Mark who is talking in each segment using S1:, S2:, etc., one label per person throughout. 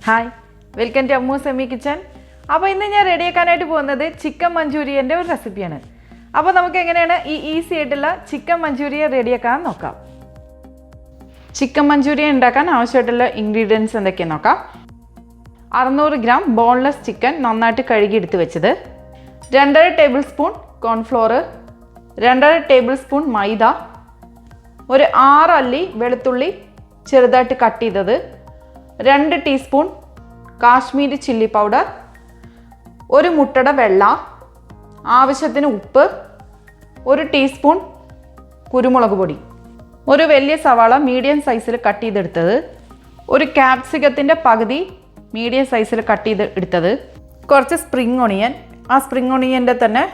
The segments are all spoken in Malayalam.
S1: Hi, welcome to Ammus Yummy Kitchen. Now, I am ready to Chicken Manchurian recipe. Now, we will easy Chicken Manchurian ready. Chicken Manchurian ingredients and 600 gram boneless chicken, 2 tablespoon corn flour, 2 tablespoon Maida, 6 alli velutulli ചെറുതായിട്ട് കട്ട് ചെയ്തത്, 2 ടീസ്പൂൺ കാശ്മീരി ചില്ലി പൗഡർ, 1 മുട്ടയുടെ വെള്ള, ആവശ്യത്തിന് ഉപ്പ്, 1 ടീസ്പൂൺ കുരുമുളക് പൊടി, ഒരു വലിയ സവാള മീഡിയം സൈസിൽ കട്ട് ചെയ്തെടുത്തത്, ഒരു ക്യാപ്സിക്കത്തിന്റെ പകുതി മീഡിയം സൈസിൽ കട്ട് ചെയ്തെടുത്തത്, കുറച്ച് സ്പ്രിംഗ് ഓണിയൻ, ആ സ്പ്രിംഗ് ഓണിയന്റെ തന്നെ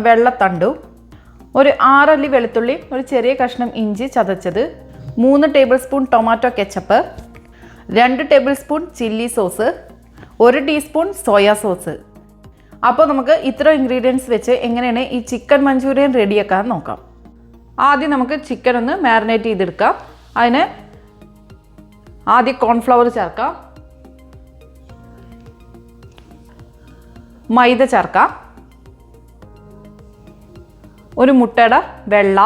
S1: വെള്ളത്തണ്ടു, ഒരു 6 അല്ലി വെളുത്തുള്ളി, ഒരു ചെറിയ കഷ്ണം ഇഞ്ചി ചതച്ചത്, 3 tablespoon tomato ketchup, 2 tablespoon chili sauce, 1 teaspoon soya sauce. അപ്പോൾ നമുക്ക് ഇത്ര ഇൻഗ്രീഡിയൻസ് വെച്ച് എങ്ങനെയാണ് ഈ ചിക്കൻ മഞ്ചൂരിയൻ റെഡിയാക്കാൻ നോക്കാം. ആദ്യം നമുക്ക് ചിക്കൻ ഒന്ന് മാരിനേറ്റ് ചെയ്തെടുക്കാം. അതിന് ആദ്യം കോൺഫ്ലവർ ചേർക്കാം, മൈദ ചേർക്കാം, ഒരു മുട്ടയുടെ വെള്ള,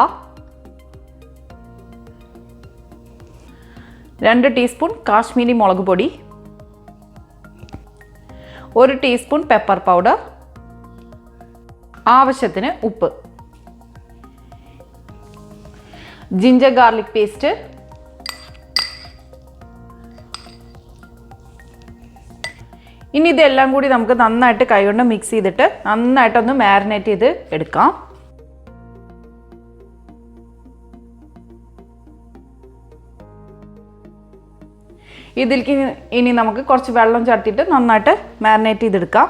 S1: 2 ടീസ്പൂൺ കാശ്മീരി മുളക് പൊടി, 1 ടീസ്പൂൺ പെപ്പർ പൗഡർ, ആവശ്യത്തിന് ഉപ്പ്, ജിഞ്ചർ ഗാർലിക് പേസ്റ്റ്, ഇനി ഇതെല്ലാം കൂടി നമുക്ക് നന്നായിട്ട് കൈകൊണ്ട് മിക്സ് ചെയ്തിട്ട് നന്നായിട്ടൊന്ന് മാരിനേറ്റ് ചെയ്ത് എടുക്കാം. ഇതിലേക്ക് ഇനി നമുക്ക് കുറച്ച് വെള്ളം ചേർത്തിട്ട് നന്നായിട്ട് മാരിനേറ്റ് ചെയ്തെടുക്കാം.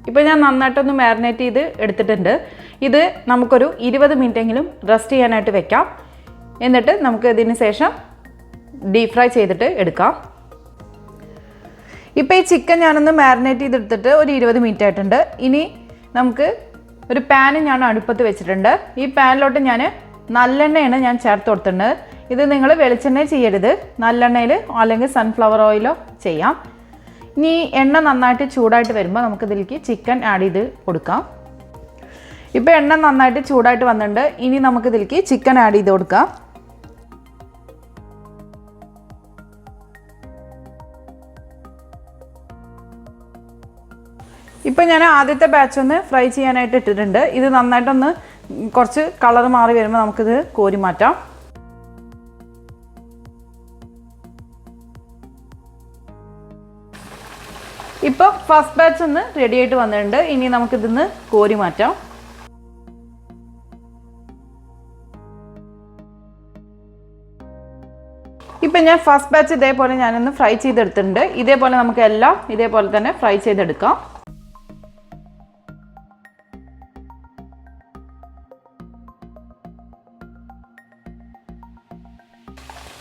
S1: ഇപ്പോൾ ഞാൻ നന്നായിട്ടൊന്ന് മാരിനേറ്റ് ചെയ്ത് എടുത്തിട്ടുണ്ട്. ഇത് നമുക്കൊരു 20 മിനിറ്റെങ്കിലും റെസ്റ്റ് ചെയ്യാനായിട്ട് വെക്കാം. എന്നിട്ട് നമുക്ക് ഇതിന് ശേഷം ഡീപ് ഫ്രൈ ചെയ്തിട്ട് എടുക്കാം. ഇപ്പോൾ ഈ ചിക്കൻ ഞാനൊന്ന് മാരിനേറ്റ് ചെയ്തെടുത്തിട്ട് ഒരു 20 മിനിറ്റ് ആയിട്ടുണ്ട്. ഇനി നമുക്ക് ഒരു പാൻ ഞാൻ അടുപ്പത്ത് വെച്ചിട്ടുണ്ട്. ഈ പാനിലോട്ട് ഞാൻ നല്ലെണ്ണയാണ് ഞാൻ ചേർത്ത് കൊടുത്തിട്ടുണ്ട്. ഇത് നിങ്ങൾ വെളിച്ചെണ്ണ ചെയ്യരുത്, നല്ലെണ്ണയിൽ അല്ലെങ്കിൽ സൺഫ്ലവർ ഓയിലോ ചെയ്യാം. ഇനി എണ്ണ നന്നായിട്ട് ചൂടായിട്ട് വരുമ്പോൾ നമുക്കിതിലേക്ക് ചിക്കൻ ആഡ് ചെയ്ത് കൊടുക്കാം. ഇപ്പോൾ എണ്ണ നന്നായിട്ട് ചൂടായിട്ട് വന്നിട്ടുണ്ട്. ഇനി നമുക്കിതിലേക്ക് ചിക്കൻ ആഡ് ചെയ്ത് കൊടുക്കാം. ഇപ്പോൾ ഞാൻ ആദ്യത്തെ ബാച്ച് ഒന്ന് ഫ്രൈ ചെയ്യാനായിട്ട് ഇട്ടിട്ടുണ്ട്. ഇത് നന്നായിട്ടൊന്ന് കുറച്ച് കളർ മാറി വരുമ്പോൾ നമുക്കിത് കോരി മാറ്റാം. ഇപ്പോൾ ഫസ്റ്റ് ബാച്ച് ഒന്ന് റെഡി ആയിട്ട് വന്നിട്ടുണ്ട്. ഇനി നമുക്കിതിന്ന് കോരി മാറ്റാം. ഇപ്പം ഞാൻ ഫസ്റ്റ് ബാച്ച് ഇതേപോലെ ഞാനൊന്ന് ഫ്രൈ ചെയ്തെടുത്തിട്ടുണ്ട്. ഇതേപോലെ നമുക്ക് എല്ലാം ഇതേപോലെ തന്നെ ഫ്രൈ ചെയ്തെടുക്കാം.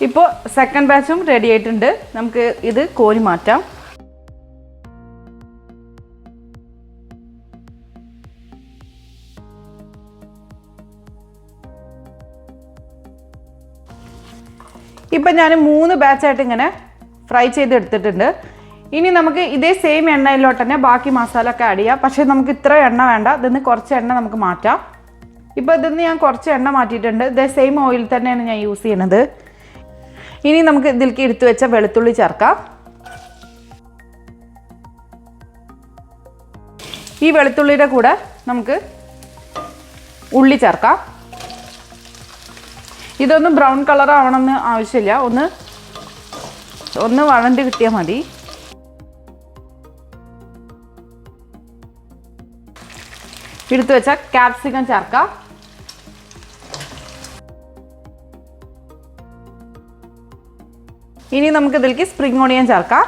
S1: ഇപ്പോൾ സെക്കൻഡ് ബാച്ചും റെഡി ആയിട്ടുണ്ട്. നമുക്ക് ഇത് കോരി മാറ്റാം. ഇപ്പം ഞാൻ 3 ബാച്ചായിട്ട് ഇങ്ങനെ ഫ്രൈ ചെയ്തെടുത്തിട്ടുണ്ട്. ഇനി നമുക്ക് ഇതേ സെയിം എണ്ണയിലോട്ട് തന്നെ ബാക്കി മസാല ഒക്കെ ആഡ് ചെയ്യാം. പക്ഷേ നമുക്ക് ഇത്ര എണ്ണ വേണ്ട, ഇതിന്ന് കുറച്ച് എണ്ണ നമുക്ക് മാറ്റാം. ഇപ്പോൾ ഇതിന്ന് ഞാൻ കുറച്ച് എണ്ണ മാറ്റിയിട്ടുണ്ട്. ഇതേ സെയിം ഓയിൽ തന്നെയാണ് ഞാൻ യൂസ് ചെയ്യണത്. ഇനി നമുക്ക് ഇതിലേക്ക് എടുത്തു വെച്ച വെളുത്തുള്ളി ചേർക്കാം. ഈ വെളുത്തുള്ളിയുടെ കൂടെ നമുക്ക് ഉള്ളി ചേർക്കാം. ഇതൊന്നും ബ്രൗൺ കളർ ആവണമെന്ന് ആവശ്യമില്ല, ഒന്ന് വഴണ്ട് കിട്ടിയാൽ മതി. എടുത്തു വെച്ച ക്യാപ്സിക്കം ചേർക്കാം. ഇനി നമുക്ക് ഇതിലേക്ക് സ്പ്രിംഗ് ഓണിയൻ ചേർക്കാം.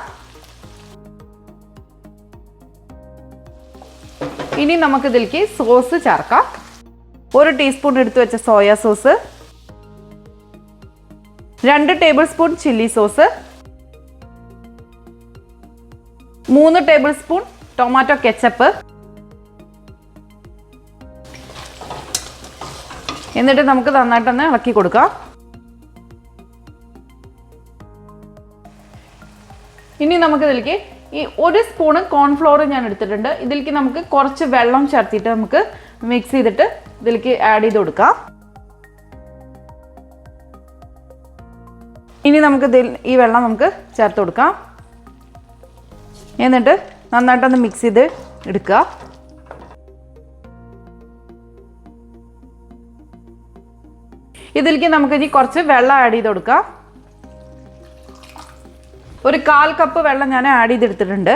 S1: ഇനി നമുക്ക് ഇതിലേക്ക് സോസ് ചേർക്കാം. 1 ടീസ്പൂൺ എടുത്തു വെച്ച soya sauce, 2 table spoon chilli sauce, 3 table spoon tomato ketchup, എന്നിട്ട് നമുക്ക് നന്നായിട്ടൊന്ന് ഇളക്കി കൊടുക്കാം. ഇനി നമുക്ക് ഇതിലേക്ക് ഈ 1 സ്പൂൺ കോൺഫ്ലോർ ഞാൻ എടുത്തിട്ടുണ്ട്. ഇതിലേക്ക് നമുക്ക് കുറച്ച് വെള്ളം ചേർത്തിട്ട് നമുക്ക് മിക്സ് ചെയ്തിട്ട് ഇതിലേക്ക് ആഡ് ചെയ്ത് കൊടുക്കാം. ഇനി നമുക്ക് ഈ വെള്ളം നമുക്ക് ചേർത്ത് കൊടുക്കാം. എന്നിട്ട് നന്നായിട്ടൊന്ന് മിക്സ് ചെയ്ത് എടുക്കുക. ഇതിലേക്ക് നമുക്ക് ഇനി കുറച്ച് വെള്ളം ആഡ് ചെയ്ത് കൊടുക്കാം. ഒരു 1/4 കപ്പ് വെള്ളം ഞാൻ ആഡ് ചെയ്തെടുത്തിട്ടുണ്ട്.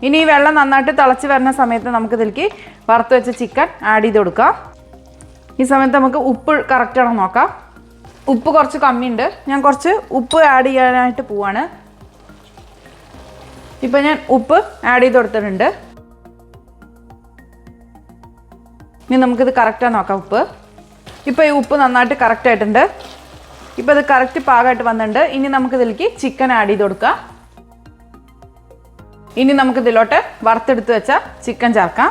S1: ഇനി ഈ വെള്ളം നന്നായിട്ട് തിളച്ച് വരുന്ന സമയത്ത് നമുക്ക് ഇതിലേക്ക് വറുത്ത് വെച്ച ചിക്കൻ ആഡ് ചെയ്ത് കൊടുക്കാം. ഈ സമയത്ത് നമുക്ക് ഉപ്പ് കറക്റ്റാണോ നോക്കാം. ഉപ്പ് കുറച്ച് കമ്മിയുണ്ട്. ഞാൻ കുറച്ച് ഉപ്പ് ആഡ് ചെയ്യാനായിട്ട് പോവാണ്. ഇപ്പം ഞാൻ ഉപ്പ് ആഡ് ചെയ്ത് കൊടുത്തിട്ടുണ്ട്. ഇനി നമുക്കിത് കറക്റ്റാണ് നോക്കാം ഉപ്പ്. ഇപ്പോൾ ഈ ഉപ്പ് നന്നായിട്ട് കറക്റ്റായിട്ടുണ്ട്. ഇപ്പോൾ ഇത് കറക്റ്റ് പാകമായിട്ട് വന്നിട്ടുണ്ട്. ഇനി നമുക്കിതിലേക്ക് ചിക്കൻ ആഡ് ചെയ്ത് കൊടുക്കാം. ഇനി നമുക്കിതിലോട്ട് വറുത്തെടുത്ത് വെച്ച ചിക്കൻ ചേർക്കാം.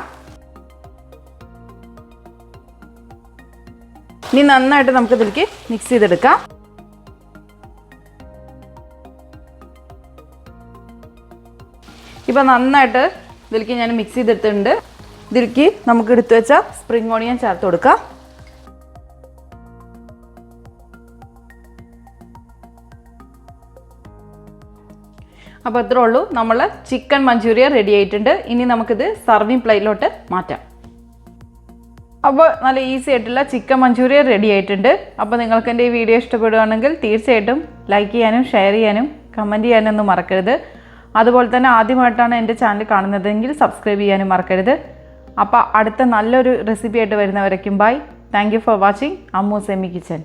S1: ഇനി നന്നായിട്ട് നമുക്കിതിലേക്ക് മിക്സ് ചെയ്തെടുക്കാം. ഇപ്പോൾ നന്നായിട്ട് ഇതിലേക്ക് ഞാൻ മിക്സ് ചെയ്തെടുത്തിട്ടുണ്ട്. ഇതിലേക്ക് നമുക്ക് എടുത്തു വെച്ച സ്പ്രിംഗ് ഓണിയൻ ചേർത്ത് കൊടുക്കാം. അപ്പോൾ ഇത്രേ ഉള്ളൂ, നമ്മൾ ചിക്കൻ മഞ്ചൂരിയൻ റെഡി ആയിട്ടുണ്ട്. ഇനി നമുക്കിത് സർവിങ് പ്ലേറ്റിലോട്ട് മാറ്റാം. അപ്പോൾ നല്ല ഈസി ആയിട്ടുള്ള ചിക്കൻ മഞ്ചൂരിയൻ റെഡി ആയിട്ടുണ്ട്. അപ്പോൾ നിങ്ങൾക്ക് എൻ്റെ ഈ വീഡിയോ ഇഷ്ടപ്പെടുകയാണെങ്കിൽ തീർച്ചയായിട്ടും ലൈക്ക് ചെയ്യാനും ഷെയർ ചെയ്യാനും കമൻറ്റ് ചെയ്യാനൊന്നും മറക്കരുത്. അതുപോലെ തന്നെ ആദ്യമായിട്ടാണ് എൻ്റെ ചാനൽ കാണുന്നതെങ്കിൽ സബ്സ്ക്രൈബ് ചെയ്യാനും മറക്കരുത്. അപ്പോൾ അടുത്ത നല്ലൊരു റെസിപ്പി ആയിട്ട് വരുന്നവരേക്കും bye. Thank you for watching Ammu's yummy kitchen.